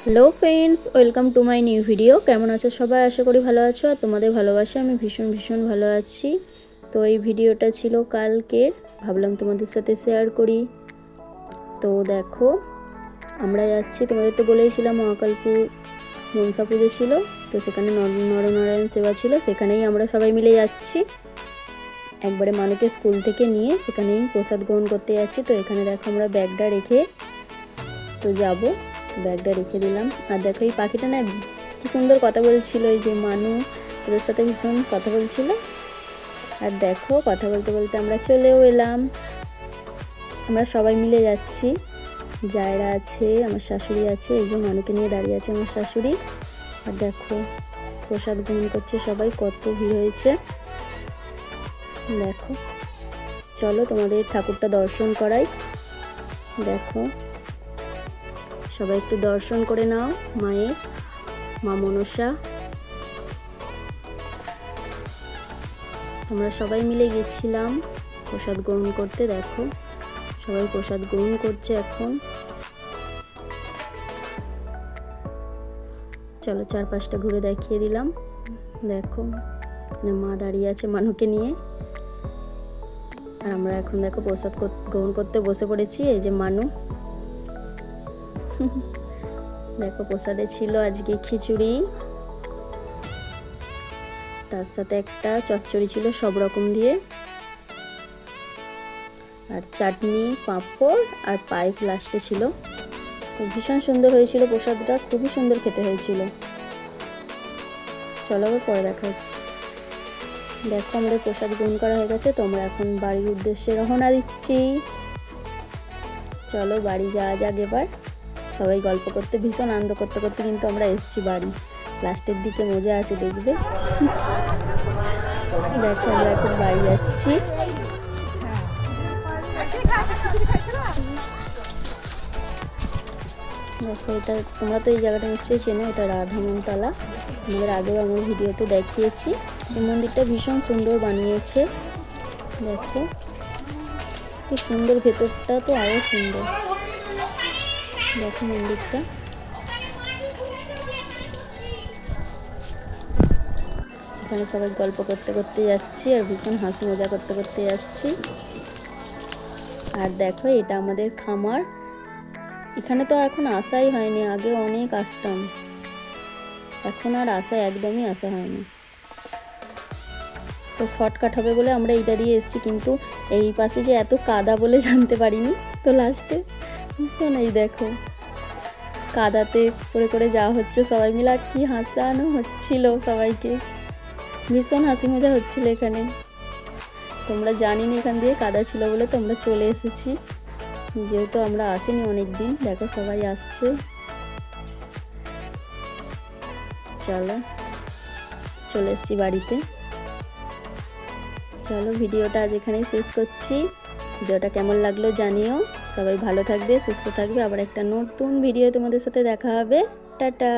Hello friends, welcome to my new video. কেমন আছো সবাই? আশা করি ভালো আছো। আর তোমাদের ভালোবাসা আমি ভীষণ ভালো আছি। তো এই ভিডিওটা ছিল কালকের, ভাবলাম তোমাদের সাথে শেয়ার করি। তো দেখো, আমরা যাচ্ছি, তোমাদের তো বলেইছিলাম মহাকালপুর মনসা পুজো ছিল, তো সেখানে নরনারায়ণ সেবা ছিল, সেখানেই আমরা সবাই মিলে যাচ্ছি। একবারে মানুকে স্কুল থেকে নিয়ে সেখানেই প্রসাদ গ্রহণ করতে যাচ্ছি। তো এখানে দেখো আমরা ব্যাগটা রেখে তো যাবো, ব্যাগটা রেখে দিলাম। আর দেখো এই পাখিটা না কি সুন্দর কথা বলছিল, এই যে মানু ওদের সাথে ভীষণ কথা বলছিল। আর দেখো কথা বলতে বলতে আমরা চলেও এলাম। আমরা সবাই মিলে যাচ্ছি, জায়রা আছে, আমার শাশুড়ি আছে, এই যে মানুকে নিয়ে দাঁড়িয়ে আছে আমার শাশুড়ি। আর দেখো প্রসাদ গ্রহণ করছে সবাই, কত ভিড় হয়েছে দেখো। চলো তোমাদের ঠাকুরটা দর্শন করাই। দেখো সবাই একটু দর্শন করে নাও মায়ের, মা মনসা। আমরা সবাই মিলে গেছিলাম প্রসাদ গ্রহণ করতে। দেখো সবাই প্রসাদ গ্রহণ করছে এখন। চলো চারপাশটা ঘুরে দেখিয়ে দিলাম। দেখো মা দাঁড়িয়ে আছে মানুকে নিয়ে। আর আমরা এখন দেখো প্রসাদ গ্রহণ করতে বসে পড়েছি। এই যে মানু দেখো প্রসাদে ছিল আজকে খিচুড়ি, তার সাথে একটা চচ্চড়ি ছিল সব রকম দিয়ে, আর চাটনি, পাঁপড় আর পায়েস লাস্টে ছিল। ভীষণ সুন্দর হয়েছিল প্রসাদটা, খুবই সুন্দর খেতে হয়েছিল। চলো আবার পরে দেখা হচ্ছে। দেখো আমাদের প্রসাদ গ্রহণ করা হয়ে গেছে, তো আমরা এখন বাড়ির উদ্দেশ্যে রওনা দিচ্ছি। চলো বাড়ি যাওয়া যাক এবার। সবাই গল্প করতে, ভীষণ আনন্দ করতে করতে কিন্তু আমরা এসেছি বাড়ি। লাস্টের দিকে মজা আছে দেখবে। দেখো আমরা এখন বাড়ি যাচ্ছি। দেখো এটা তোমরা তো এই জায়গাটা নিশ্চয়ই চেনো, এটা রাধামনতলা। আমাদের আগেও আমার ভিডিওতে দেখিয়েছি। এই মন্দিরটা ভীষণ সুন্দর বানিয়েছে। দেখো কি সুন্দর, ভেতরটা তো আরও সুন্দর। দেখো মন্দিরটা। এখানে সবাই গল্প করতে করতে যাচ্ছি আর ভীষণ হাসি মজা করতে করতে যাচ্ছি। আর দেখো এটা আমাদের খামার। এখানে তো এখন আসাই হয়নি, আগে অনেক আসতাম, এখন আর একদমই আসা হয়নি। তো শর্টকাট হবে বলে আমরা এইটা দিয়ে এসেছি, কিন্তু এই পাশে যে এত কাদা বলে জানতে পারিনি। তো লাস্টে ভীষণ এই দেখো কাদাতে করে করে যাওয়া হচ্ছে সবাই মিলে। আর কি হাসানো হচ্ছিল সবাইকে, ভীষণ হাসি মজা হচ্ছিল এখানে। তোমরা জানিনি এখান দিয়ে কাদা ছিল বলে তোমরা চলে এসেছি, যেহেতু আমরা আসিনি অনেক দিন। দেখো সবাই আসছে। চলো চলে এসেছি বাড়িতে। চলো ভিডিওটা আজ এখানেই শেষ করছি। ভিডিওটা কেমন লাগলো জানিও। সবাই ভালো থাকবে, সুস্থ থাকবে। আবার একটা নতুন ভিডিও তোমাদের সাথে দেখা হবে। টাটা।